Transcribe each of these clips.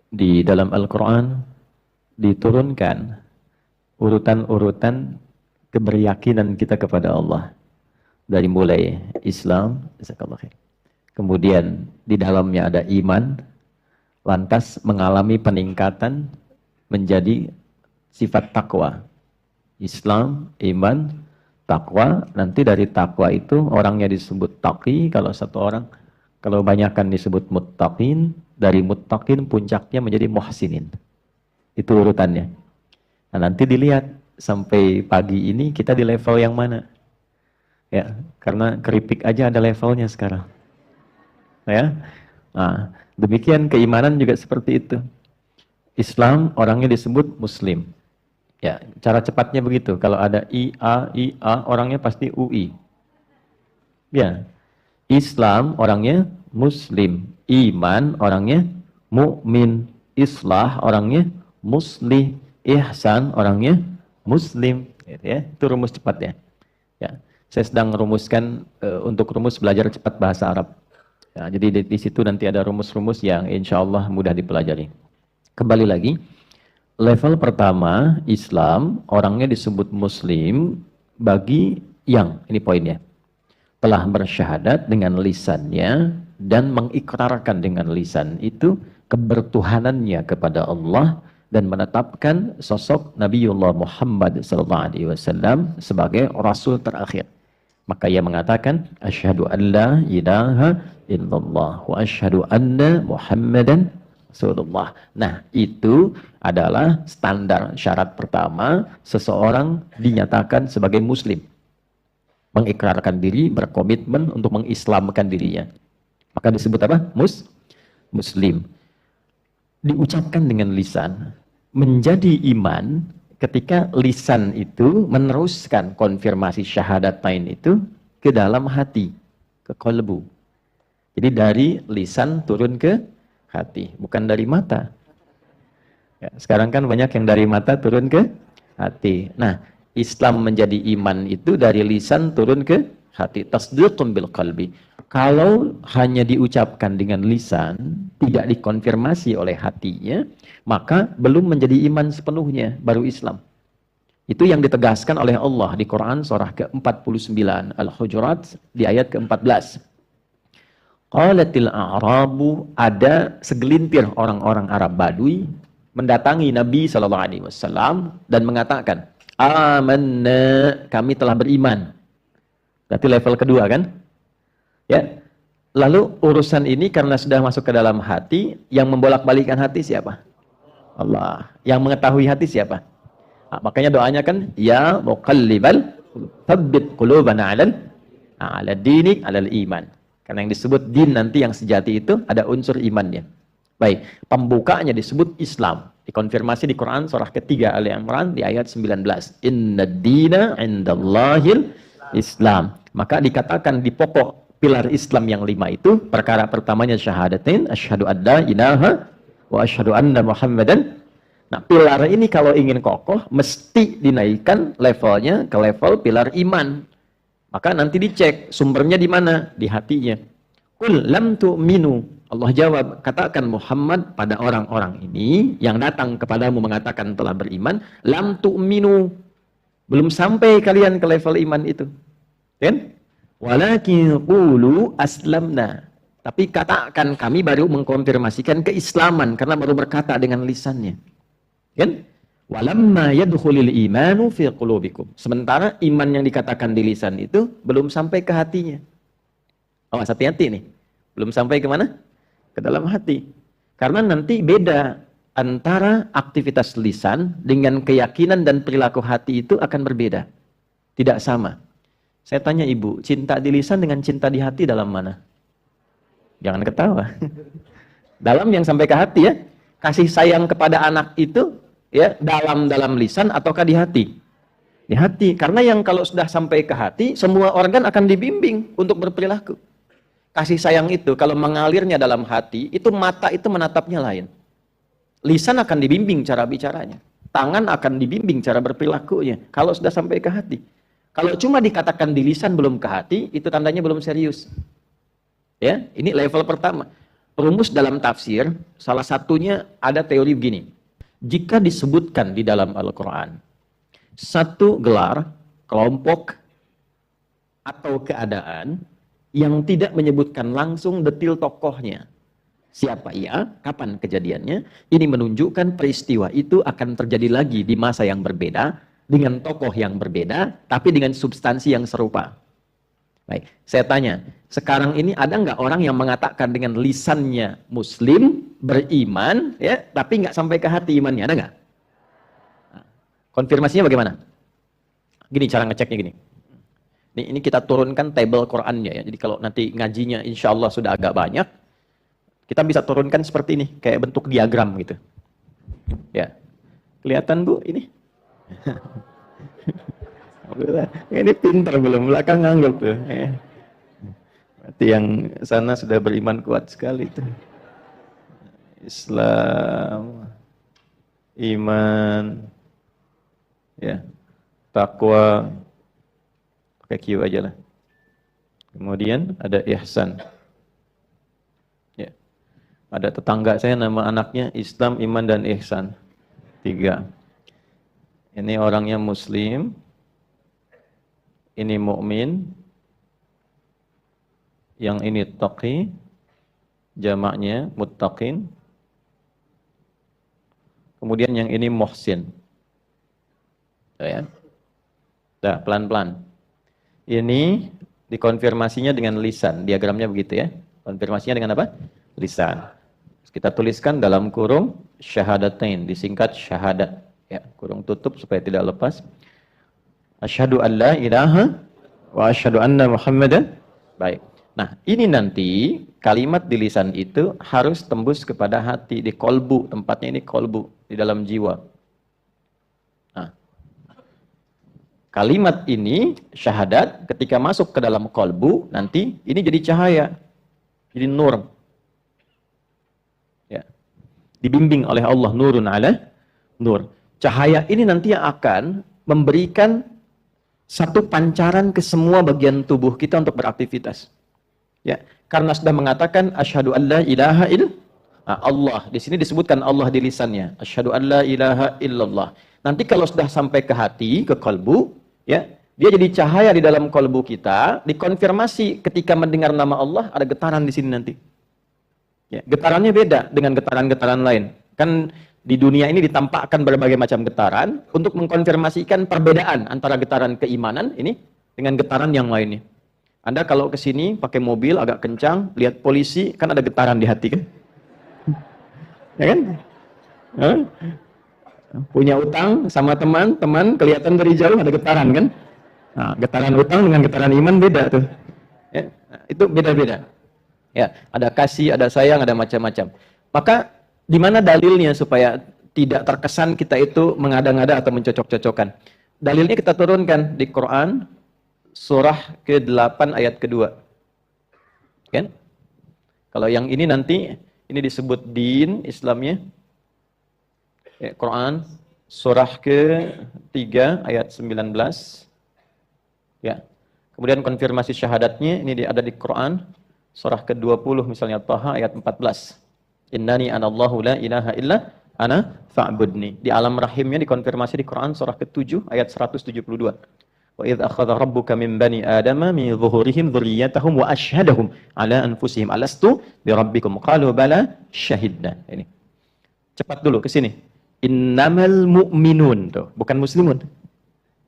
Di dalam Al-Quran diturunkan urutan-urutan keberyakinan kita kepada Allah. Dari mulai Islam, kemudian di dalamnya ada iman, lantas mengalami peningkatan menjadi sifat takwa. Islam, iman, takwa, nanti dari takwa itu orangnya disebut taqi, kalau satu orang, kalau banyakkan disebut muttaqin, dari muttaqin puncaknya menjadi muhsinin. Itu urutannya. Nah, nanti dilihat sampai pagi ini kita di level yang mana. Ya, karena keripik aja ada levelnya sekarang. Ya. Nah, demikian keimanan juga seperti itu. Islam orangnya disebut muslim. Ya, cara cepatnya begitu. Kalau ada IA orangnya pasti UI. Ya. Islam orangnya muslim, iman orangnya mukmin, islah orangnya muslih, ihsan orangnya muslim, gitu ya. Itu rumus cepatnya. Ya. Saya sedang merumuskan untuk rumus belajar cepat bahasa Arab. Ya, jadi di situ nanti ada rumus-rumus yang insya Allah mudah dipelajari. Kembali lagi, level pertama Islam orangnya disebut muslim bagi yang, ini poinnya, telah bersyahadat dengan lisannya dan mengikrarkan dengan lisan itu kebertuhanannya kepada Allah dan menetapkan sosok Nabiullah Muhammad SAW sebagai Rasul terakhir. Maka ia mengatakan, asyhadu an la ilaha illallah wa asyhadu anna Muhammadan Rasulullah. Nah, itu adalah standar syarat pertama seseorang dinyatakan sebagai muslim. Mengikrarkan diri, berkomitmen untuk mengislamkan dirinya. Maka disebut apa? Muslim. Diucapkan dengan lisan, menjadi iman ketika lisan itu meneruskan konfirmasi syahadatain itu ke dalam hati, ke qalbu. Jadi dari lisan turun ke hati, bukan dari mata. Ya, sekarang kan banyak yang dari mata turun ke hati. Nah, Islam menjadi iman itu dari lisan turun ke hati. Tasdiqun bil qalbi. Kalau hanya diucapkan dengan lisan, tidak dikonfirmasi oleh hatinya, maka belum menjadi iman sepenuhnya, baru Islam. Itu yang ditegaskan oleh Allah di Quran surah ke-49 Al-Hujurat di ayat ke-14. Qalatil a'rabu, ada segelintir orang-orang Arab Badui mendatangi Nabi SAW dan mengatakan, amanna, kami telah beriman. Berarti level kedua kan? Ya. Lalu urusan ini karena sudah masuk ke dalam hati, yang membolak-balikkan hati siapa? Allah. Yang mengetahui hati siapa? Nah, makanya doanya kan, ya muqallibal tsabbit qulubana 'ala dinik 'alal iman. Karena yang disebut din nanti yang sejati itu ada unsur imannya. Baik, pembukanya disebut Islam. Dikonfirmasi di Quran surah ketiga Ali Imran di ayat 19. Inna dina indallahil Islam. Maka dikatakan di pokok pilar Islam yang 5 itu, perkara pertamanya syahadatain, asyhadu an la ilaha wa asyhadu anna Muhammadan. Nah, pilar ini kalau ingin kokoh, mesti dinaikkan levelnya ke level pilar iman. Maka nanti dicek sumbernya di mana? Di hatinya. Qul lam tu'minu. Allah jawab, katakan Muhammad pada orang-orang ini yang datang kepadamu mengatakan telah beriman, lam tu'minu. Belum sampai kalian ke level iman itu. Kan? Walakin qulu aslamna. Tapi katakan kami baru mengkonfirmasikan keislaman karena baru berkata dengan lisannya. Kan? Walamma yadkhulul imanu fi qulubikum. Sementara iman yang dikatakan di lisan itu belum sampai ke hatinya. Awas, hati-hati nih. Belum sampai ke mana? Ke dalam hati. Karena nanti beda antara aktivitas lisan dengan keyakinan dan perilaku hati itu akan berbeda. Tidak sama. Saya tanya ibu, cinta di lisan dengan cinta di hati dalam mana? Jangan ketawa. Dalam yang sampai ke hati ya. Kasih sayang kepada anak itu ya dalam lisan ataukah di hati? Di hati. Karena yang kalau sudah sampai ke hati, semua organ akan dibimbing untuk berperilaku. Kasih sayang itu kalau mengalirnya dalam hati, itu mata itu menatapnya lain. Lisan akan dibimbing cara bicaranya. Tangan akan dibimbing cara berperilakunya. Kalau sudah sampai ke hati. Kalau cuma dikatakan di lisan belum ke hati, itu tandanya belum serius. Ya, ini level pertama. Rumus dalam tafsir, salah satunya ada teori begini. Jika disebutkan di dalam Al-Quran, satu gelar, kelompok, atau keadaan yang tidak menyebutkan langsung detil tokohnya, siapa ia, kapan kejadiannya, ini menunjukkan peristiwa itu akan terjadi lagi di masa yang berbeda, dengan tokoh yang berbeda, tapi dengan substansi yang serupa. Baik, saya tanya, sekarang ini ada nggak orang yang mengatakan dengan lisannya Muslim, beriman, ya, tapi nggak sampai ke hati imannya, ada nggak? Konfirmasinya bagaimana? Gini cara ngeceknya gini. Ini kita turunkan tabel Qurannya ya. Jadi kalau nanti ngajinya insya Allah sudah agak banyak, kita bisa turunkan seperti ini, kayak bentuk diagram gitu. Ya, kelihatan Bu ini? Ini pintar belum, belakang nganggap tuh. Berarti yang sana sudah beriman kuat sekali tuh. Islam, iman, ya, takwa, pakai Q aja lah. Kemudian ada ihsan. Ya. Ada tetangga saya nama anaknya Islam, iman, dan ihsan. 3. Ini orangnya Muslim. Ini mukmin, yang ini taqi, jamaknya muttaqin. Kemudian yang ini muhsin. Ya. Nah, pelan-pelan. Ini dikonfirmasinya dengan lisan, diagramnya begitu ya. Konfirmasinya dengan apa? Lisan. Kita tuliskan dalam kurung syahadatain, disingkat syahadat. Ya, kurung tutup supaya tidak lepas. Asyhadu an la ilaha wa asyhadu anna Muhammadan. Baik. Nah, ini nanti kalimat di lisan itu harus tembus kepada hati, di kolbu, tempatnya ini kolbu, di dalam jiwa. Nah, kalimat ini syahadat ketika masuk ke dalam kolbu, nanti ini jadi cahaya, jadi nur. Ya. Dibimbing oleh Allah nurun ala nur. Cahaya ini nanti yang akan memberikan satu pancaran ke semua bagian tubuh kita untuk beraktivitas. Ya, karena sudah mengatakan asyhadu an la ilaha Allah. Di sini disebutkan Allah di lisannya. Asyhadu an la ilaha illallah. Nanti kalau sudah sampai ke hati, ke kalbu, ya, dia jadi cahaya di dalam kalbu kita, dikonfirmasi ketika mendengar nama Allah ada getaran di sini nanti. Ya, getarannya beda dengan getaran-getaran lain. Kan di dunia ini ditampakkan berbagai macam getaran untuk mengkonfirmasikan perbedaan antara getaran keimanan ini dengan getaran yang lainnya. Anda kalau ke sini pakai mobil agak kencang, lihat polisi, kan ada getaran di hati kan? Ya kan? Hah? Punya utang sama teman kelihatan dari jauh ada getaran kan? Nah, getaran utang dengan getaran iman beda tuh. Ya, itu beda-beda. Ya, ada kasih, ada sayang, ada macam-macam. Maka di mana dalilnya supaya tidak terkesan kita itu mengada-ngada atau mencocok-cocokkan? Dalilnya kita turunkan di Quran surah ke-8 ayat ke-2. Kan? Kalau yang ini nanti ini disebut din Islamnya. Ya, Quran surah ke-3 ayat 19. Ya. Kemudian konfirmasi syahadatnya ini ada di Quran surah ke-20 misalnya Taha ayat 14. Innani anallahu la ilaha illa ana fa'budni. Di alam rahimnya dikonfirmasi di Quran surah ke-7 ayat 172. Wa idz akhadha rabbuka min bani adama min zuhurihim dzurriyyatahum wa asyhadahum ala anfusihim alastu bi rabbikum qalu bala syahidna. Ini. Cepat dulu ke sini. Innamal mu'minun tuh, bukan muslimun.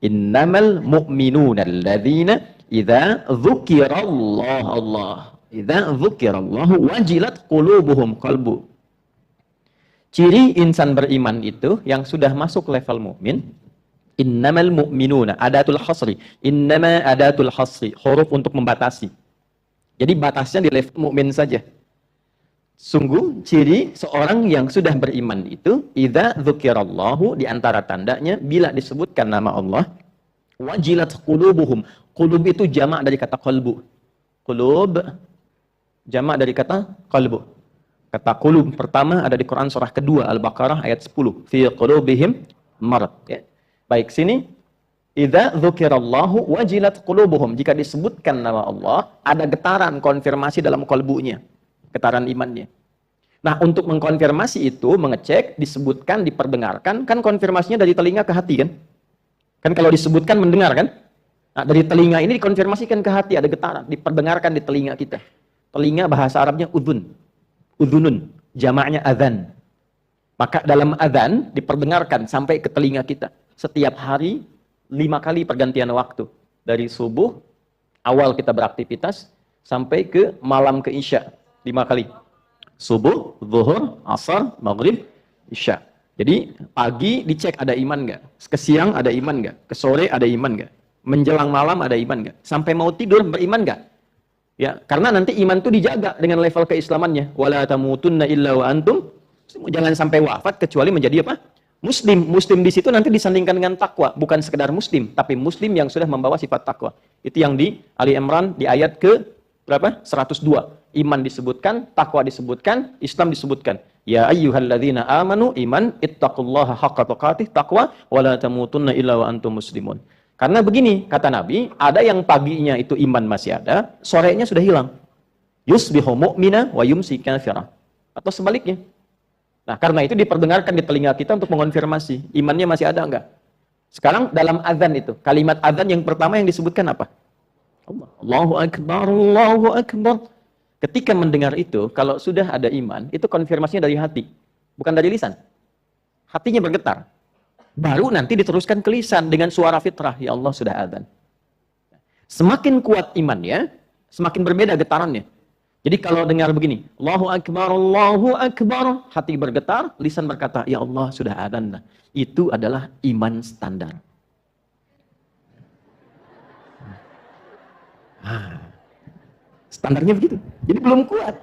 Innamal mu'minuna alladzina idza dzukirallahu Allah idza dzukirallahu wajilat qulubuhum qalbu. Ciri insan beriman itu yang sudah masuk level mukmin, innamal mu'minuna, adatul hasri. Innama adatul hasri, huruf untuk membatasi. Jadi batasnya di level mukmin saja. Sungguh ciri seorang yang sudah beriman itu idza dzukirallahu, di antara tandanya bila disebutkan nama Allah, wajilat qulubuhum. Qulub itu jamak dari kata qalbu. Qulub jamak dari kata qalbu. Kata qulub pertama ada di Quran surah kedua Al-Baqarah ayat 10. Fi qulubihim marad. Ya. Baik, sini idza dzukirallahu wajilat qulubuhum. Jika disebutkan nama Allah, ada getaran konfirmasi dalam kalbunya. Getaran imannya. Nah, untuk mengkonfirmasi itu, mengecek, disebutkan, diperdengarkan, kan konfirmasinya dari telinga ke hati kan? Kan kalau disebutkan mendengar kan? Nah, dari telinga ini dikonfirmasikan ke hati, ada getaran, diperdengarkan di telinga kita. Telinga bahasa Arabnya udhun. Udhunun, jamaknya adzan. Maka dalam adzan diperdengarkan sampai ke telinga kita. Setiap hari 5 kali pergantian waktu. Dari subuh, awal kita beraktivitas, sampai ke malam ke isya. 5 kali. Subuh, zuhur, asar, maghrib, isya. Jadi pagi dicek ada iman nggak? Ke siang ada iman nggak? Ke sore ada iman nggak? Menjelang malam ada iman nggak? Sampai mau tidur beriman nggak? Ya, karena nanti iman itu dijaga dengan level keislamannya. Wala tamutunna illa wa antum. Jangan sampai wafat kecuali menjadi apa? Muslim. Muslim di situ nanti disandingkan dengan takwa, bukan sekedar muslim, tapi muslim yang sudah membawa sifat takwa. Itu yang di Ali Imran di ayat ke berapa? 102. Iman disebutkan, takwa disebutkan, Islam disebutkan. Ya ayyuhalladzina amanu iman ittaqullaha haqqa tuqatih, takwa wala tamutunna illa wa antum muslimun. Karena begini kata Nabi, ada yang paginya itu iman masih ada, sorenya sudah hilang. Yusbihu mu'mina wa yumsi kafira. Atau sebaliknya. Nah, karena itu diperdengarkan di telinga kita untuk mengonfirmasi imannya masih ada enggak. Sekarang dalam azan itu, kalimat azan yang pertama yang disebutkan apa? Allahu Akbar, Allahu Akbar. Ketika mendengar itu, kalau sudah ada iman, itu konfirmasinya dari hati, bukan dari lisan. Hatinya bergetar. Baru nanti diteruskan ke lisan dengan suara fitrah, ya Allah sudah azan. Semakin kuat imannya, semakin berbeda getarannya. Jadi kalau dengar begini, Allahu Akbar, hati bergetar, lisan berkata, ya Allah sudah azan. Nah, itu adalah iman standar. Standarnya begitu. Jadi belum kuat.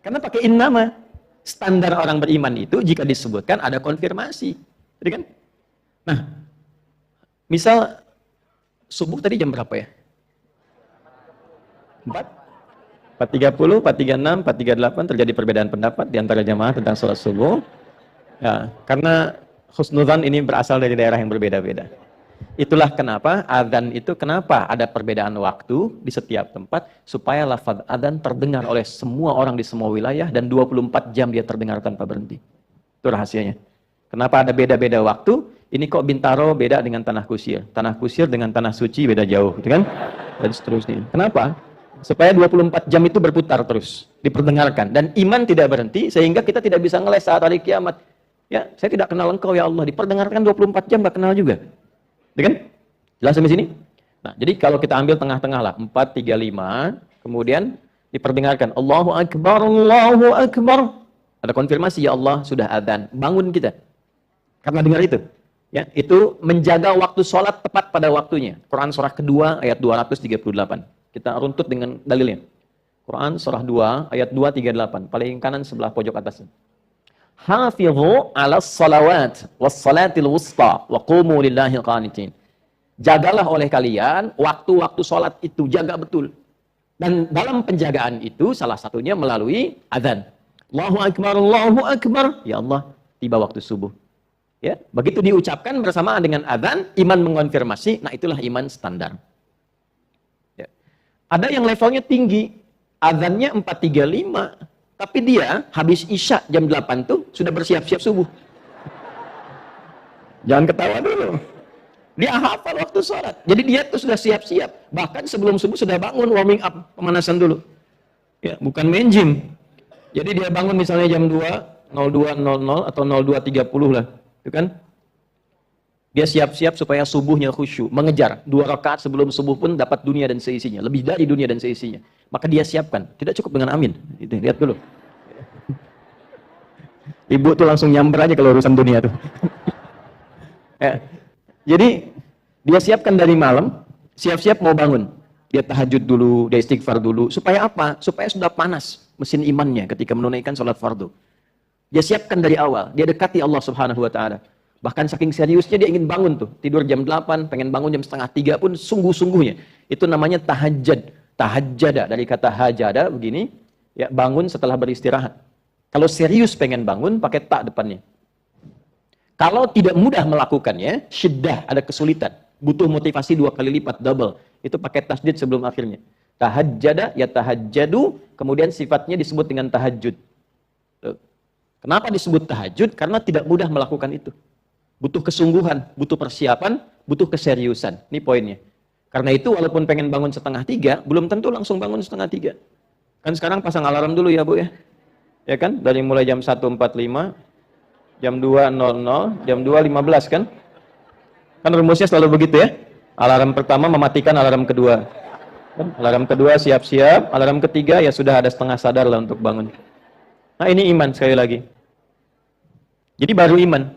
Karena pakai innama. Standar orang beriman itu jika disebutkan ada konfirmasi. Jadi kan? Nah, misal subuh tadi jam berapa ya? 4.30, 4.36, 4.38 terjadi perbedaan pendapat di antara jamaah tentang sholat subuh. Ya, karena husnudzan ini berasal dari daerah yang berbeda-beda. Itulah kenapa adzan itu kenapa ada perbedaan waktu di setiap tempat supaya lafaz adzan terdengar oleh semua orang di semua wilayah dan 24 jam dia terdengar tanpa berhenti. Itu rahasianya. Kenapa ada beda-beda waktu? Ini kok Bintaro beda dengan Tanah Kusir dengan Tanah Suci beda jauh, gitu kan? Dan seterusnya. Kenapa? Supaya 24 jam itu berputar terus, diperdengarkan dan iman tidak berhenti sehingga kita tidak bisa ngeles saat hari kiamat. Ya, saya tidak kenal engkau ya Allah, diperdengarkan 24 jam enggak kenal juga. Kan? Jelas sampai sini? Nah, jadi kalau kita ambil tengah-tengah lah, 4, 3, 5, kemudian diperdengarkan, Allahu Akbar, Allahu Akbar. Ada konfirmasi, ya Allah, sudah adzan. Bangun kita. Karena dengar itu. Ya, itu menjaga waktu sholat tepat pada waktunya. Quran surah kedua, ayat 238. Kita runtut dengan dalilnya. Quran surah 2, ayat 238. Paling kanan sebelah pojok atasnya. Hafidhu 'alas salawat was salatil wusta wa qumu lillahi qanitin. Jagalah oleh kalian waktu-waktu salat itu, jaga betul. Dan dalam penjagaan itu salah satunya melalui azan. Allahu Akbar, Allahu Akbar. Ya Allah, tiba waktu subuh. Ya, begitu diucapkan bersamaan dengan azan, iman mengonfirmasi, nah itulah iman standar. Ya. Ada yang levelnya tinggi, azannya 4.35. Tapi dia habis isya jam 8 tuh sudah bersiap-siap subuh. Jangan ketawa dulu. Dia hafal waktu sholat. Jadi dia tuh sudah siap-siap. Bahkan sebelum subuh sudah bangun, warming up, pemanasan dulu. Ya, bukan main gym. Jadi dia bangun misalnya jam 2.02.00 atau 02.30 lah. Itu kan? Dia siap-siap supaya subuhnya khusyuk. Mengejar 2 rakaat sebelum subuh pun dapat dunia dan seisinya. Lebih dari dunia dan seisinya. Maka dia siapkan. Tidak cukup dengan amin. Itu, lihat dulu. Ibu tuh langsung nyamber aja kalau urusan dunia tuh. Ya. Jadi dia siapkan dari malam, siap-siap mau bangun. Dia tahajud dulu, dia istighfar dulu. Supaya apa? Supaya sudah panas mesin imannya ketika menunaikan sholat fardu. Dia siapkan dari awal. Dia dekati Allah Subhanahu wa Ta'ala. Bahkan saking seriusnya dia ingin bangun tuh. Tidur jam 8, pengen bangun jam 2:30 pun sungguh-sungguhnya. Itu namanya tahajjud. Tahajjada dari kata hajada begini, ya bangun setelah beristirahat. Kalau serius pengen bangun pakai ta depannya. Kalau tidak mudah melakukannya, syiddah, ada kesulitan, butuh motivasi 2 kali lipat, double. Itu pakai tasdid sebelum akhirnya. Tahajjada ya tahajjadu, kemudian sifatnya disebut dengan tahajud. Tuh. Kenapa disebut tahajud? Karena tidak mudah melakukan itu. Butuh kesungguhan, butuh persiapan, butuh keseriusan. Ini poinnya. Karena itu walaupun pengen bangun 2:30, belum tentu langsung bangun 2:30. Kan sekarang pasang alarm dulu ya Bu ya. Ya kan? Dari mulai jam 1.45, jam 2.00, jam 2.15 kan? Kan rumusnya selalu begitu ya. Alarm pertama mematikan alarm kedua. Alarm kedua siap-siap, alarm ketiga ya sudah ada setengah sadar lah untuk bangun. Nah ini iman sekali lagi. Jadi baru iman.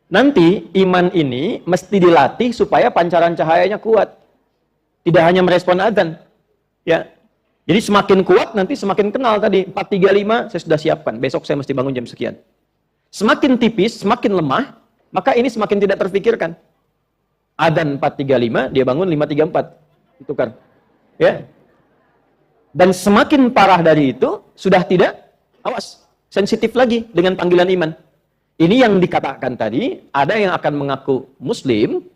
Nanti iman ini mesti dilatih supaya pancaran cahayanya kuat. Tidak hanya merespon adzan. Ya. Jadi semakin kuat nanti semakin kenal tadi. 4.35 saya sudah siapkan. Besok saya mesti bangun jam sekian. Semakin tipis, semakin lemah, maka ini semakin tidak terfikirkan. Adzan 4.35, dia bangun 5.34. Itu kan. Ya. Dan semakin parah dari itu sudah tidak awas, sensitif lagi dengan panggilan iman. Ini yang dikatakan tadi, ada yang akan mengaku muslim,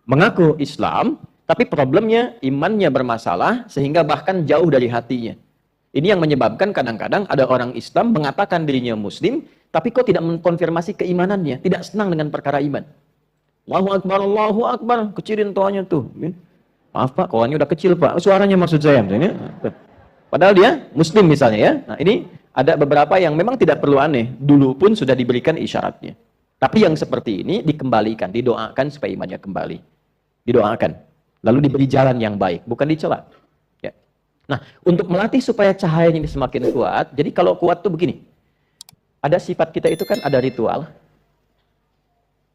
mengaku Islam, tapi problemnya imannya bermasalah sehingga bahkan jauh dari hatinya. Ini yang menyebabkan kadang-kadang ada orang Islam mengatakan dirinya muslim, tapi kok tidak mengkonfirmasi keimanannya, tidak senang dengan perkara iman. Allahu Akbar, kecilin toanya tuh. Maaf Pak, kawannya udah kecil Pak, suaranya maksud saya. Padahal dia muslim misalnya ya. Nah ini ada beberapa yang memang tidak perlu aneh, dulu pun sudah diberikan isyaratnya. Tapi yang seperti ini dikembalikan, didoakan supaya imannya kembali. Didoakan. Lalu diberi jalan yang baik, bukan dicela. Ya. Nah, untuk melatih supaya cahayanya ini semakin kuat, jadi kalau kuat tuh begini. Ada sifat kita itu kan ada ritual.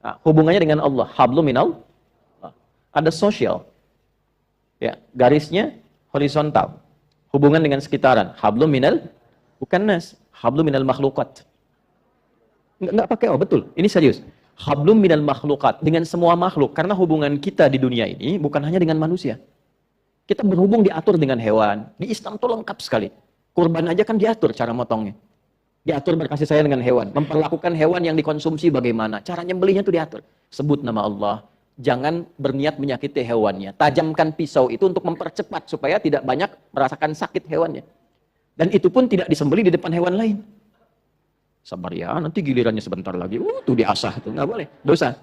Nah, hubungannya dengan Allah, hablum minal. Ada sosial. Ya, garisnya horizontal. Hubungan dengan sekitaran, hablum minal bukan nas, hablum minal makhluqat. Enggak pakai oh, betul. Ini serius. Hablum minal makhluqat, dengan semua makhluk, karena hubungan kita di dunia ini bukan hanya dengan manusia. Kita berhubung diatur dengan hewan. Di Islam itu lengkap sekali. Kurban aja kan diatur cara motongnya. Diatur berkasih sayang dengan hewan. Memperlakukan hewan yang dikonsumsi bagaimana. Cara nyembelihnya itu diatur. Sebut nama Allah. Jangan berniat menyakiti hewannya. Tajamkan pisau itu untuk mempercepat supaya tidak banyak merasakan sakit hewannya. Dan itu pun tidak disembelih di depan hewan lain. Sabar ya, nanti gilirannya sebentar lagi. Tuh diasah, tuh nggak boleh, dosa.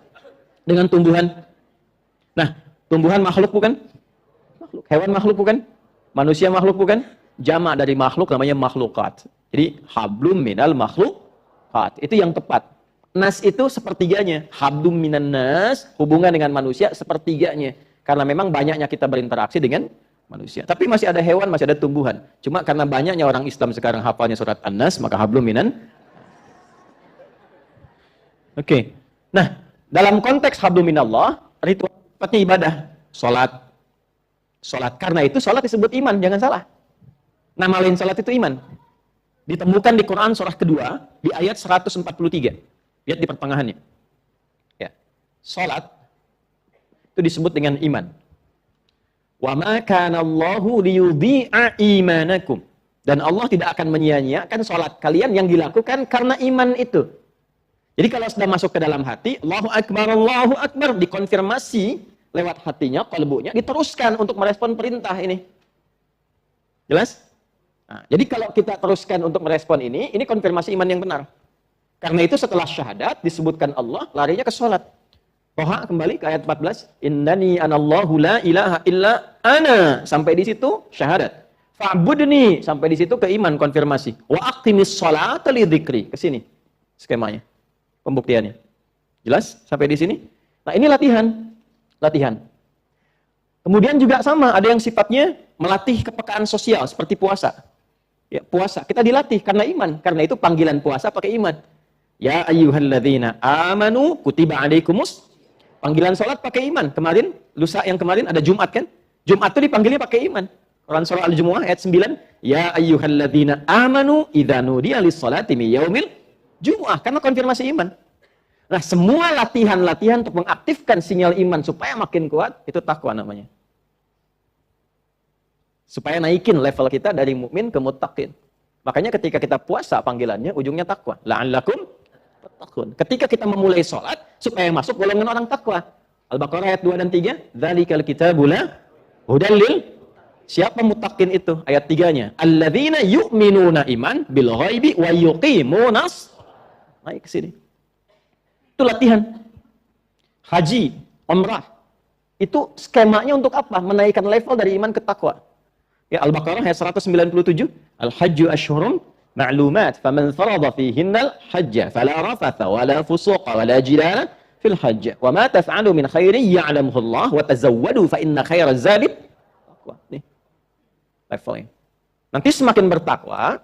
Dengan tumbuhan. Nah, tumbuhan makhluk bukan? Makhluk. Hewan makhluk bukan? Manusia makhluk bukan? Jamak dari makhluk namanya makhlukat. Jadi hablum minal makhlukat. Itu yang tepat. Nas itu sepertiganya. Hablum minan nas, hubungan dengan manusia sepertiganya. Karena memang banyaknya kita berinteraksi dengan manusia. Tapi masih ada hewan, masih ada tumbuhan. Cuma karena banyaknya orang Islam sekarang hafalnya surat An-Nas, maka hablum minan. Oke. Nah, dalam konteks hablum minallah, ritual sifatnya ibadah, salat. Salat. Karena itu salat disebut iman, jangan salah. Nama lain salat itu iman. Ditemukan di Quran surah kedua di ayat 143. Lihat di pertengahannya. Ya. Salat itu disebut dengan iman. Wa ma kana Allahu liyudhi'a imanakum. Dan Allah tidak akan menyia-nyiakan salat kalian yang dilakukan karena iman itu. Jadi kalau sudah masuk ke dalam hati, Allahu Akbar, dikonfirmasi lewat hatinya, qalbunya, diteruskan untuk merespon perintah ini. Jelas? Nah, jadi kalau kita teruskan untuk merespon ini konfirmasi iman yang benar. Karena itu setelah syahadat, disebutkan Allah, larinya ke sholat. Toha kembali ke ayat 14. Innani anallahu la ilaha illa ana. Sampai di situ syahadat. Fa'budni. Sampai di situ ke iman, konfirmasi. Wa aqimis sholata li dzikri. Ke sini skemanya. Pembuktiannya. Jelas sampai di sini? Nah, ini latihan. Latihan. Kemudian juga sama, ada yang sifatnya melatih kepekaan sosial seperti puasa. Ya, puasa kita dilatih karena iman. Karena itu panggilan puasa pakai iman. Ya ayyuhalladzina amanu kutiba alaikumus. Panggilan salat pakai iman. Kemarin, lusa yang kemarin ada Jumat kan? Jumat itu dipanggilnya pakai iman. Quran surah Al-Jumu'ah ayat 9. Ya ayyuhalladzina amanu idza nudiya lis-salati min yaumil Jumu'ah, karena konfirmasi iman. Nah, semua latihan-latihan untuk mengaktifkan sinyal iman supaya makin kuat, itu takwa namanya. Supaya naikin level kita dari mukmin ke muttaqin. Makanya ketika kita puasa panggilannya, ujungnya takwa. La'allakum tattaqun. Ketika kita memulai sholat, supaya masuk golongan orang takwa. Al-Baqarah ayat 2 dan 3. Dzalikal kitabu la hudal lil Siapa mutakin itu? Ayat 3-nya. Alladzina yu'minuna iman bil ghaibi wa yuqimunas. Naik ke sini. Itu latihan. Haji, umrah. Itu skemanya untuk apa? Menaikkan level dari iman ke takwa. Ya, Al-Baqarah ayat 197. Al-hajju ashhurum ma'lumat. Faman farada fihinnal hajja. Fala rafatha wala fusuqa wala jidala fil hajj. Wa ma taf'alu min khairin ya'lamuhu Allah. Wa tazawwadu fa inna khairaz zadi takwa. Nih. Levelnya. Nanti semakin bertakwa,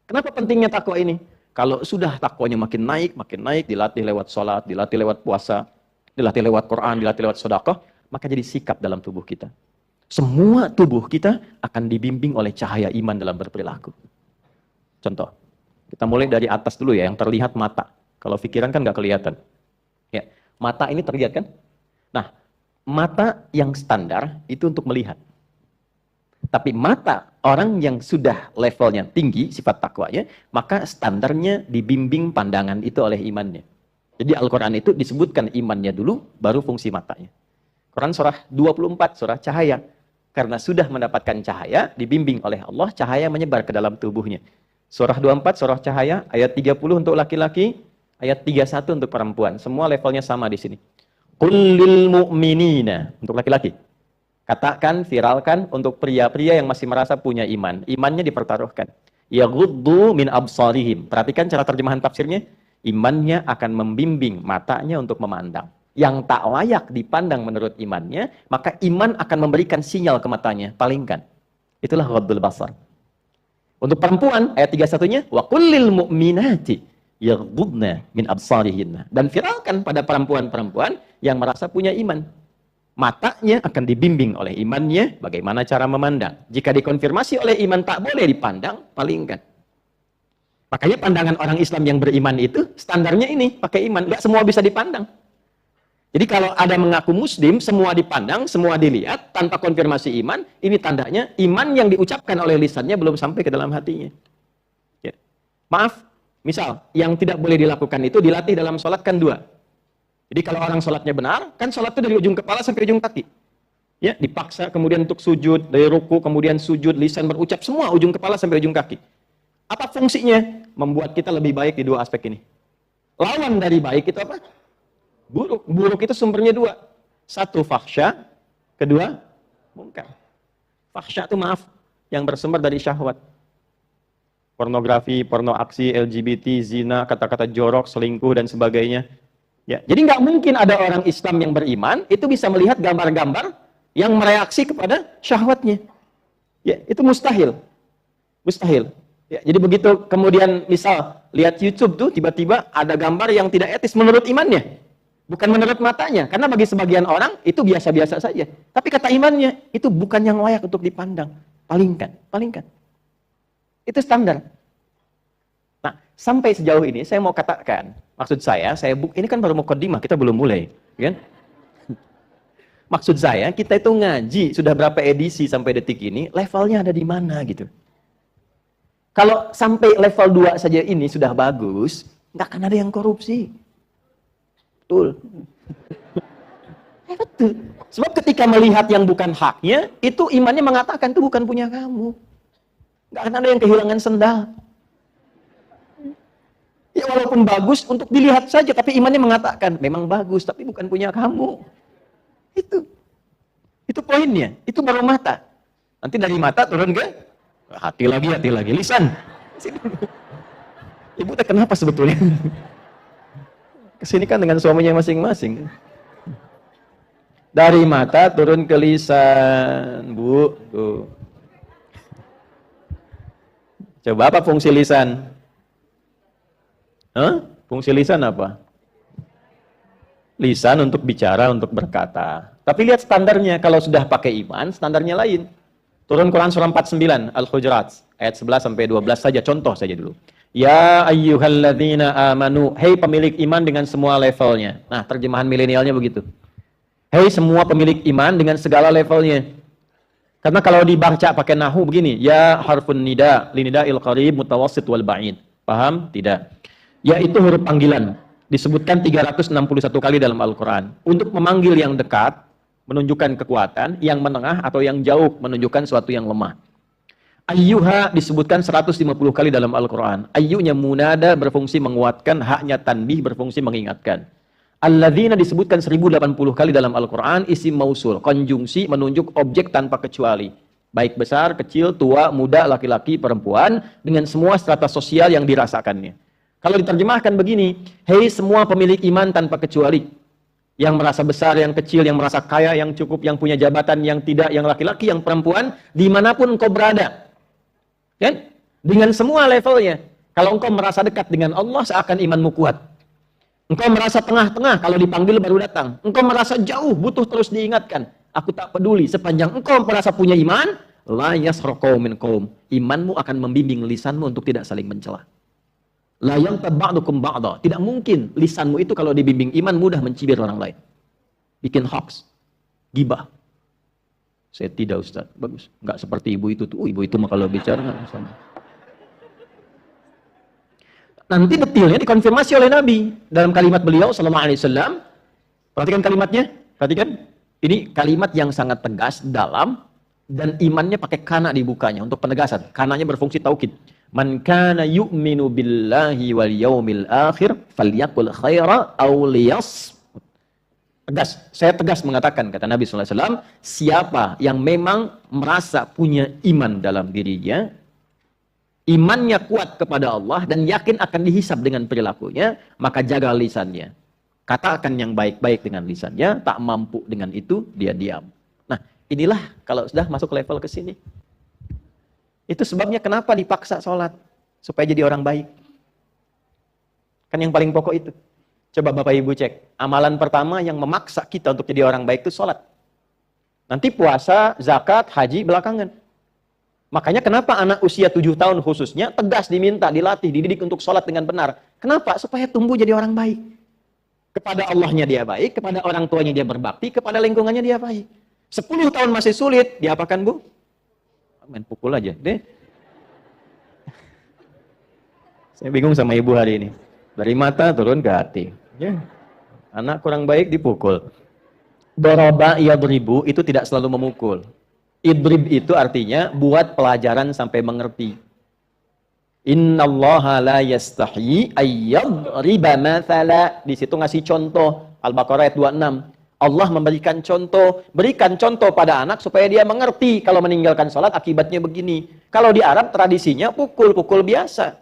kenapa pentingnya takwa ini? Kalau sudah takwanya makin naik, dilatih lewat sholat, dilatih lewat puasa, dilatih lewat Quran, dilatih lewat sedekah, maka jadi sikap dalam tubuh kita. Semua tubuh kita akan dibimbing oleh cahaya iman dalam berperilaku. Contoh, kita mulai dari atas dulu ya, yang terlihat mata. Kalau pikiran kan nggak kelihatan. Ya, mata ini terlihat kan? Nah, mata yang standar itu untuk melihat. Tapi mata orang yang sudah levelnya tinggi, sifat takwanya, maka standarnya dibimbing pandangan itu oleh imannya. Jadi Al-Quran itu disebutkan imannya dulu, baru fungsi matanya. Quran surah 24, surah cahaya. Karena sudah mendapatkan cahaya, dibimbing oleh Allah, cahaya menyebar ke dalam tubuhnya. Surah 24, surah cahaya, ayat 30 untuk laki-laki, ayat 31 untuk perempuan. Semua levelnya sama di sini. Qul lil mu'minina, untuk laki-laki. Katakan, viralkan untuk pria-pria yang masih merasa punya iman. Imannya dipertaruhkan. Yaghuddu min absarihim. Perhatikan cara terjemahan tafsirnya. Imannya akan membimbing matanya untuk memandang. Yang tak layak dipandang menurut imannya, maka iman akan memberikan sinyal ke matanya. Palingkan. Itulah ghaddul basar. Untuk perempuan, ayat 31-nya, wa kullil mu'minati yaghuddna min absarihinna. Dan viralkan pada perempuan-perempuan yang merasa punya iman. Matanya akan dibimbing oleh imannya bagaimana cara memandang. Jika dikonfirmasi oleh iman tak boleh dipandang, palingkan. Makanya pandangan orang Islam yang beriman itu standarnya ini, pakai iman. Nggak semua bisa dipandang. Jadi kalau ada mengaku muslim, semua dipandang, semua dilihat, tanpa konfirmasi iman, ini tandanya iman yang diucapkan oleh lisannya belum sampai ke dalam hatinya. Ya. Maaf, misal, yang tidak boleh dilakukan itu dilatih dalam sholat kan dua. Jadi kalau orang sholatnya benar, kan sholat itu dari ujung kepala sampai ujung kaki. Ya, dipaksa kemudian untuk sujud, dari ruku, kemudian sujud, lisan berucap, semua ujung kepala sampai ujung kaki. Apa fungsinya? Membuat kita lebih baik di dua aspek ini. Lawan dari baik itu apa? Buruk. Buruk itu sumbernya dua. Satu, fahsya. Kedua, mungkar. Fahsya itu maaf, yang bersumber dari syahwat. Pornografi, porno aksi, LGBT, zina, kata-kata jorok, selingkuh, dan sebagainya. Ya, jadi nggak mungkin ada orang Islam yang beriman itu bisa melihat gambar-gambar yang mereaksi kepada syahwatnya. Ya, itu mustahil. Mustahil. Ya, jadi begitu kemudian misal lihat YouTube tuh tiba-tiba ada gambar yang tidak etis menurut imannya. Bukan menurut matanya. Karena bagi sebagian orang itu biasa-biasa saja. Tapi kata imannya itu bukan yang layak untuk dipandang. Palingkan, palingkan. Itu standar. Nah, sampai sejauh ini saya mau katakan, maksud saya ini kan baru mukaddimah, kita belum mulai, kan? Maksud saya, kita itu ngaji sudah berapa edisi sampai detik ini, levelnya ada di mana gitu. Kalau sampai level 2 saja ini sudah bagus, nggak akan ada yang korupsi. Betul. Betul. Sebab ketika melihat yang bukan haknya, itu imannya mengatakan itu bukan punya kamu. Nggak akan ada yang kehilangan sendal. Ya walaupun bagus untuk dilihat saja, tapi imannya mengatakan memang bagus, tapi bukan punya kamu. Itu poinnya. Itu baru mata. Nanti dari mata turun ke hati lagi, lisan. Ibu teh kenapa sebetulnya? Kesini kan dengan suaminya masing-masing. Dari mata turun ke lisan, Bu. Tuh. Coba apa fungsi lisan? Fungsi lisan apa? Lisan untuk bicara, untuk berkata. Tapi lihat standarnya, kalau sudah pakai iman, standarnya lain. Turun Quran surah 49, Al-Hujurat, ayat 11 sampai 12 saja, contoh saja dulu. Ya ayyuhalladzina amanu, hei pemilik iman dengan semua levelnya. Nah, terjemahan milenialnya begitu. Hei semua pemilik iman dengan segala levelnya. Karena kalau dibaca pakai nahu begini, ya harfun nida, linida'il qarib, mutawassit wal ba'id. Paham? Tidak. Yaitu huruf panggilan. Disebutkan 361 kali dalam Al-Quran. Untuk memanggil yang dekat, menunjukkan kekuatan, yang menengah atau yang jauh menunjukkan suatu yang lemah. Ayyuha disebutkan 150 kali dalam Al-Quran. Ayyunya munada berfungsi menguatkan, haknya tanbih berfungsi mengingatkan. Alladzina disebutkan 1080 kali dalam Al-Quran, isim mausul, konjungsi menunjuk objek tanpa kecuali. Baik besar, kecil, tua, muda, laki-laki, perempuan, dengan semua strata sosial yang dirasakannya. Kalau diterjemahkan begini, hei semua pemilik iman tanpa kecuali. Yang merasa besar, yang kecil, yang merasa kaya, yang cukup, yang punya jabatan, yang tidak, yang laki-laki, yang perempuan, dimanapun engkau berada. Kan? Dengan semua levelnya. Kalau engkau merasa dekat dengan Allah, seakan imanmu kuat. Engkau merasa tengah-tengah, kalau dipanggil baru datang. Engkau merasa jauh, butuh terus diingatkan. Aku tak peduli, sepanjang engkau merasa punya iman, la yasraqau min qaum. Imanmu akan membimbing lisanmu untuk tidak saling mencela. La yantab ba'dukum ba'da. Tidak mungkin lisanmu itu kalau dibimbing iman mudah mencibir orang lain. Bikin hoax, gibah. Saya tidak, Ustaz. Bagus. Enggak seperti ibu itu tuh. Ibu itu mah kalau bicara sama. Nanti detailnya dikonfirmasi oleh Nabi dalam kalimat beliau sallallahu alaihi wasallam. Perhatikan kalimatnya. Perhatikan. Ini kalimat yang sangat tegas, dalam, dan imannya pakai kana dibukanya untuk penegasan. Kananya berfungsi taukid. Man kana yu'minu billahi wal yaumil akhir falyaqul khaira aw liyas. Tegas, saya tegas mengatakan, kata Nabi sallallahu alaihi wasallam, siapa yang memang merasa punya iman dalam dirinya, imannya kuat kepada Allah dan yakin akan dihisab dengan perilakunya, maka jaga lisannya. Katakan yang baik-baik dengan lisannya, tak mampu dengan itu, dia diam. Nah, inilah kalau sudah masuk level ke sini. Itu sebabnya kenapa dipaksa sholat, supaya jadi orang baik. Kan yang paling pokok itu. Coba Bapak Ibu cek, amalan pertama yang memaksa kita untuk jadi orang baik itu sholat. Nanti puasa, zakat, haji belakangan. Makanya kenapa anak usia 7 tahun khususnya tegas diminta, dilatih, dididik untuk sholat dengan benar. Kenapa? Supaya tumbuh jadi orang baik. Kepada Allahnya dia baik, kepada orang tuanya dia berbakti, kepada lingkungannya dia baik. 10 tahun masih sulit, diapakan Bu? Main pukul aja deh. Saya bingung sama ibu hari ini. Dari mata turun ke hati. Ya. Anak kurang baik dipukul. Daraba yadribu itu tidak selalu memukul. Idrib itu artinya buat pelajaran sampai mengerti. Innallaha la yastahi ayyadriba mathala. Di situ ngasih contoh. Al-Baqarah ayat 26. Allah memberikan contoh, berikan contoh pada anak supaya dia mengerti kalau meninggalkan sholat akibatnya begini. Kalau di Arab tradisinya pukul-pukul biasa.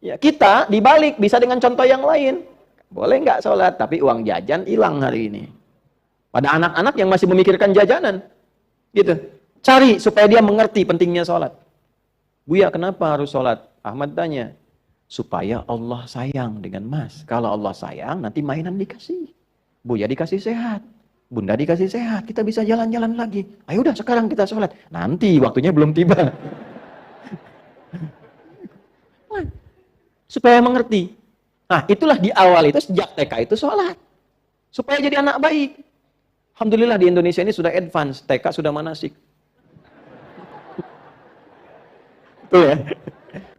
Ya, kita dibalik bisa dengan contoh yang lain. Boleh nggak sholat, tapi uang jajan hilang hari ini. Pada anak-anak yang masih memikirkan jajanan. Gitu. Cari supaya dia mengerti pentingnya sholat. Buya, kenapa harus sholat? Ahmad tanya. Supaya Allah sayang dengan mas. Kalau Allah sayang, nanti mainan dikasih. Buya dikasih sehat, bunda dikasih sehat, kita bisa jalan-jalan lagi. Ayo udah sekarang kita sholat. Nanti waktunya belum tiba. Supaya mengerti. Nah itulah di awal itu sejak TK itu sholat. Supaya jadi anak baik. Alhamdulillah di Indonesia ini sudah advance, TK sudah manasik. Betul ya?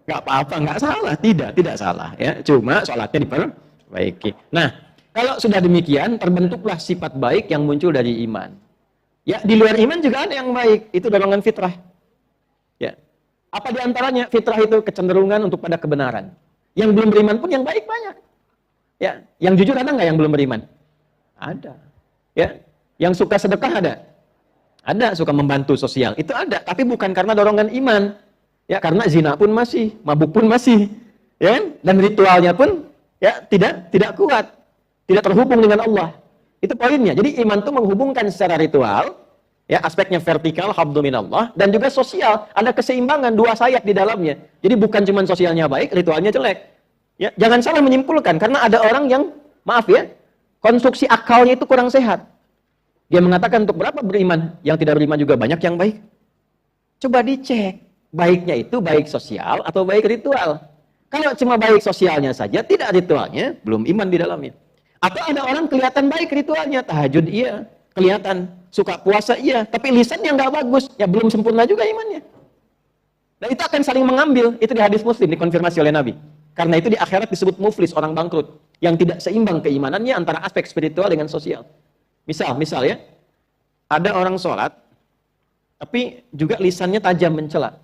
Gak apa-apa, gak salah. Tidak salah. Ya. Cuma sholatnya diperbaiki. Nah, kalau sudah demikian, terbentuklah sifat baik yang muncul dari iman. Ya, di luar iman juga ada yang baik. Itu dorongan fitrah. Ya. Apa diantaranya? Fitrah itu kecenderungan untuk pada kebenaran. Yang belum beriman pun yang baik banyak. Ya, yang jujur ada nggak yang belum beriman? Ada. Ya, yang suka sedekah ada. Ada, suka membantu sosial. Itu ada, tapi bukan karena dorongan iman. Ya, karena zina pun masih, mabuk pun masih. Ya kan? Dan ritualnya pun ya tidak kuat. Tidak terhubung dengan Allah. Itu poinnya. Jadi iman itu menghubungkan secara ritual, ya aspeknya vertikal, habdu minallah, dan juga sosial. Ada keseimbangan, dua sayap di dalamnya. Jadi bukan cuma sosialnya baik, ritualnya jelek. Ya, jangan salah menyimpulkan, karena ada orang yang, maaf ya, konstruksi akalnya itu kurang sehat. Dia mengatakan untuk berapa beriman, yang tidak beriman juga banyak yang baik. Coba dicek, baiknya itu baik sosial atau baik ritual. Kalau cuma baik sosialnya saja, tidak ritualnya, belum iman di dalamnya. Atau ada orang kelihatan baik ritualnya, tahajud iya, kelihatan suka puasa iya, tapi lisannya nggak bagus, ya belum sempurna juga imannya. Dan itu akan saling mengambil, itu di hadis Muslim dikonfirmasi oleh Nabi. Karena itu di akhirat disebut muflis, orang bangkrut, yang tidak seimbang keimanannya antara aspek spiritual dengan sosial. Misal ya, Ada orang sholat, tapi juga lisannya tajam mencela.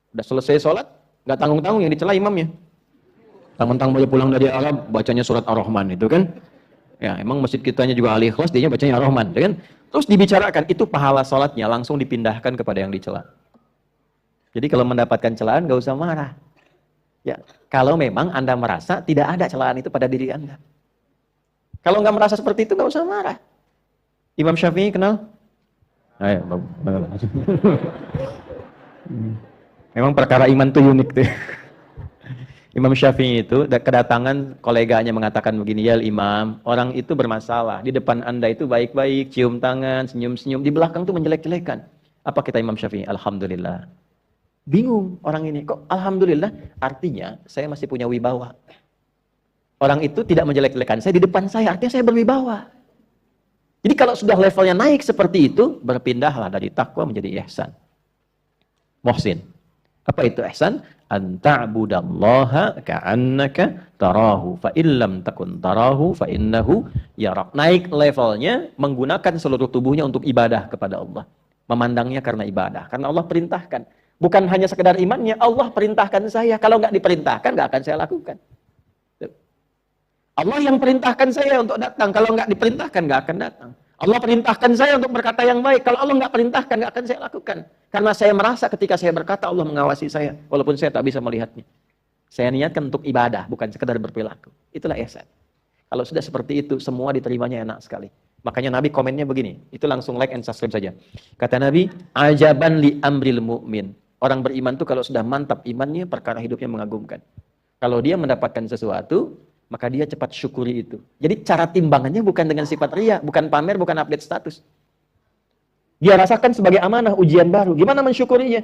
Udah selesai sholat, nggak tanggung-tanggung yang dicela imamnya. Tanggung-tanggung baru pulang dari Arab, bacanya surat Ar-Rahman itu kan. Ya, emang masjid kitanya juga ahli ikhlas, dia bacanya Ar-Rahman, kan? Terus dibicarakan, itu pahala sholatnya langsung dipindahkan kepada yang dicela. Jadi kalau mendapatkan celaan, nggak usah marah. Ya, kalau memang Anda merasa tidak ada celaan itu pada diri Anda. Kalau nggak merasa seperti itu, nggak usah marah. Imam Syafi'i kenal? Ayo, memang perkara iman itu unik tuh. Imam Syafi'i itu kedatangan koleganya mengatakan begini, ya Imam, orang itu bermasalah. Di depan Anda itu baik-baik, cium tangan, senyum-senyum. Di belakang tuh menjelek-jelekan. Apa kata Imam Syafi'i? Alhamdulillah. Bingung orang ini. Kok Alhamdulillah? Artinya saya masih punya wibawa. Orang itu tidak menjelek-jelekan saya di depan saya. Artinya saya berwibawa. Jadi kalau sudah levelnya naik seperti itu, berpindahlah dari takwa menjadi ihsan. Muhsin. Apa itu ihsan? An ta'budallaha ka'annaka tarahu fa illam takun tarahu fa innahu yarak. Naik levelnya menggunakan seluruh tubuhnya untuk ibadah kepada Allah. Memandangnya karena ibadah. Karena Allah perintahkan. Bukan hanya sekedar imannya, Allah perintahkan saya. Kalau nggak diperintahkan, nggak akan saya lakukan. Allah yang perintahkan saya untuk datang. Kalau nggak diperintahkan, nggak akan datang. Allah perintahkan saya untuk berkata yang baik. Kalau Allah nggak perintahkan, nggak akan saya lakukan. Karena saya merasa ketika saya berkata, Allah mengawasi saya. Walaupun saya tak bisa melihatnya. Saya niatkan untuk ibadah, bukan sekedar berperilaku. Itulah ihsan. Kalau sudah seperti itu, semua diterimanya enak sekali. Makanya Nabi komennya begini. Itu langsung like and subscribe saja. Kata Nabi, ajaban li amril mu'min. Orang beriman itu kalau sudah mantap imannya, perkara hidupnya mengagumkan. Kalau dia mendapatkan sesuatu, maka dia cepat syukuri itu. Jadi cara timbangannya bukan dengan sifat riya, bukan pamer, bukan update status. Dia rasakan sebagai amanah, ujian baru. Gimana mensyukurinya?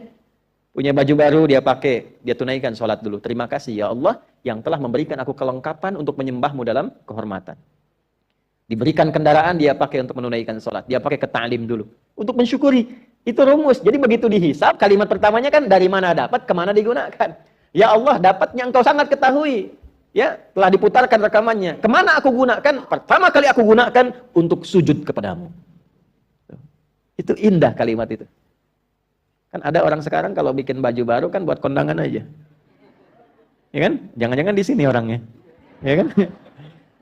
Punya baju baru dia pakai, dia tunaikan sholat dulu. Terima kasih ya Allah yang telah memberikan aku kelengkapan untuk menyembahmu dalam kehormatan. Diberikan kendaraan dia pakai untuk menunaikan sholat. Dia pakai ke ta'lim dulu. Untuk mensyukuri. Itu rumus. Jadi begitu dihisab, kalimat pertamanya kan dari mana dapat, kemana digunakan. Ya Allah, dapatnya engkau sangat ketahui. Ya, telah diputarkan rekamannya. Kemana aku gunakan? Pertama kali aku gunakan untuk sujud kepadamu. Itu indah kalimat itu. Kan ada orang sekarang kalau bikin baju baru kan buat kondangan aja. Ya kan? Jangan-jangan di sini orangnya. Ya kan?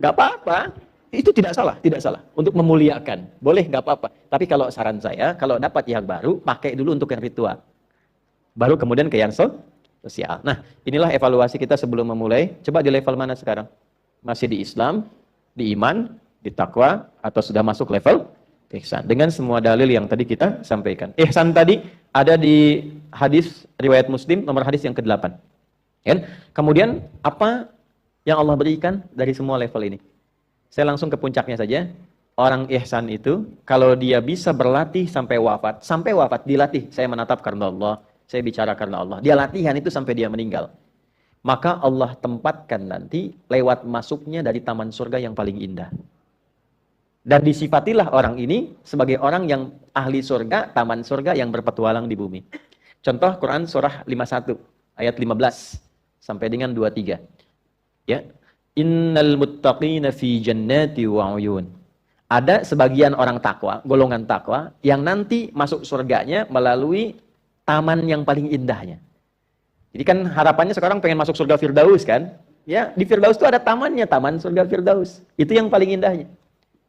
Gak apa-apa. Itu tidak salah, tidak salah. Untuk memuliakan. Boleh, gak apa-apa. Tapi kalau saran saya, kalau dapat yang baru, pakai dulu untuk yang ritual. Baru kemudian ke yang sosial. Nah, inilah evaluasi kita sebelum memulai. Coba di level mana sekarang? Masih di Islam, di iman, di takwa, atau sudah masuk level ihsan? Dengan semua dalil yang tadi kita sampaikan. Ihsan tadi ada di hadis riwayat Muslim, nomor hadis yang ke-8. Ya? Kemudian, apa yang Allah berikan dari semua level ini? Saya langsung ke puncaknya saja. Orang ihsan itu, kalau dia bisa berlatih sampai wafat dilatih. Saya menatap karena Allah, saya bicara karena Allah. Dia latihan itu sampai dia meninggal. Maka Allah tempatkan nanti lewat masuknya dari taman surga yang paling indah. Dan disifatilah orang ini sebagai orang yang ahli surga, taman surga yang berpetualang di bumi. Contoh Quran surah 51 ayat 15 sampai dengan 23. Ya. Innal muttaqina fi jannati wa uyun. Ada sebagian orang takwa, golongan takwa yang nanti masuk surganya melalui taman yang paling indahnya. Jadi kan harapannya sekarang pengen masuk surga Firdaus kan? Ya, di Firdaus itu ada tamannya, taman surga Firdaus. Itu yang paling indahnya.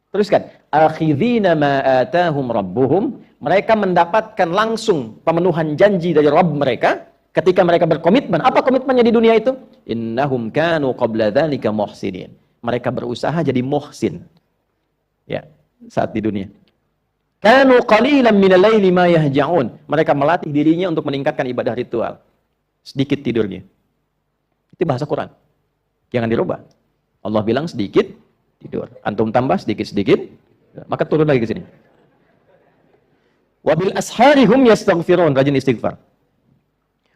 Teruskan, akhidhina ma atahum rabbuhum, mereka mendapatkan langsung pemenuhan janji dari Rabb mereka ketika mereka berkomitmen. Apa komitmennya di dunia itu? Innahum kanu qabla dzalika muhsinin. Mereka berusaha jadi muhsin. Ya, saat di dunia. Kanu qalilan minal laili ma yahja'un. Mereka melatih dirinya untuk meningkatkan ibadah ritual. Sedikit tidurnya. Itu bahasa Quran. Jangan dirubah. Allah bilang sedikit tidur. Antum tambah sedikit-sedikit, maka turun lagi ke sini. Wa bil asharihum yastaghfirun, rajin istighfar.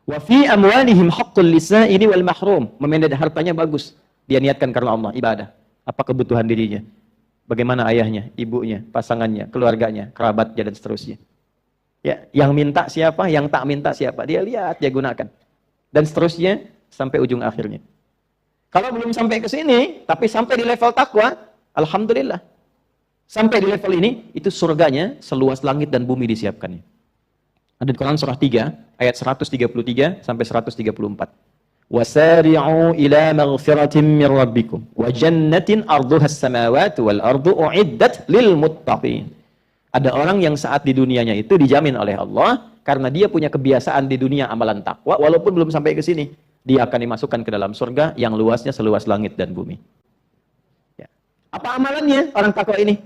Wa fi amwalihim haqqul lisa'ili wal mahrum. Memanage hartanya bagus. Dia niatkan karena Allah, ibadah. Apa kebutuhan dirinya? Bagaimana ayahnya, ibunya, pasangannya, keluarganya, kerabatnya, dan seterusnya. Ya, yang minta siapa, yang tak minta siapa. Dia lihat, dia gunakan. Dan seterusnya, sampai ujung akhirnya. Kalau belum sampai ke sini, tapi sampai di level takwa, alhamdulillah. Sampai di level ini, itu surganya seluas langit dan bumi disiapkannya. Ada di Quran surah 3, ayat 133 sampai 134. Wasari'u ila maghfiratin min rabbikum wa jannatin arduha as-samawati wal ardu u'iddat lil muttaqin. Ada orang yang saat di dunianya itu dijamin oleh Allah karena dia punya kebiasaan di dunia amalan takwa walaupun belum sampai ke sini, dia akan dimasukkan ke dalam surga yang luasnya seluas langit dan bumi. Ya. Apa amalannya orang takwa ini?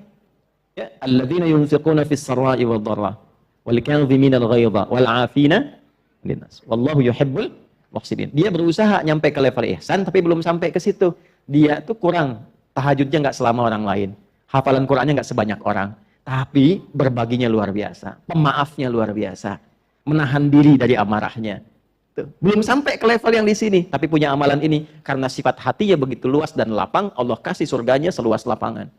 Ya, alladzina yunfiquna fis sarra'i wad dharra wal kadhimina al-ghaidha wal 'afina linnas wallahu yuhibbul muhsinin. Dia berusaha nyampe ke level ihsan tapi belum sampai ke situ. Dia tuh kurang, tahajudnya nggak selama orang lain, hafalan Qur'annya nggak sebanyak orang, tapi berbaginya luar biasa, pemaafnya luar biasa, menahan diri dari amarahnya. Tuh. Belum sampai ke level yang di sini, tapi punya amalan ini karena sifat hatinya begitu luas dan lapang, Allah kasih surganya seluas lapangan,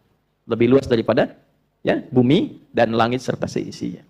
lebih luas daripada ya bumi dan langit serta seisinya.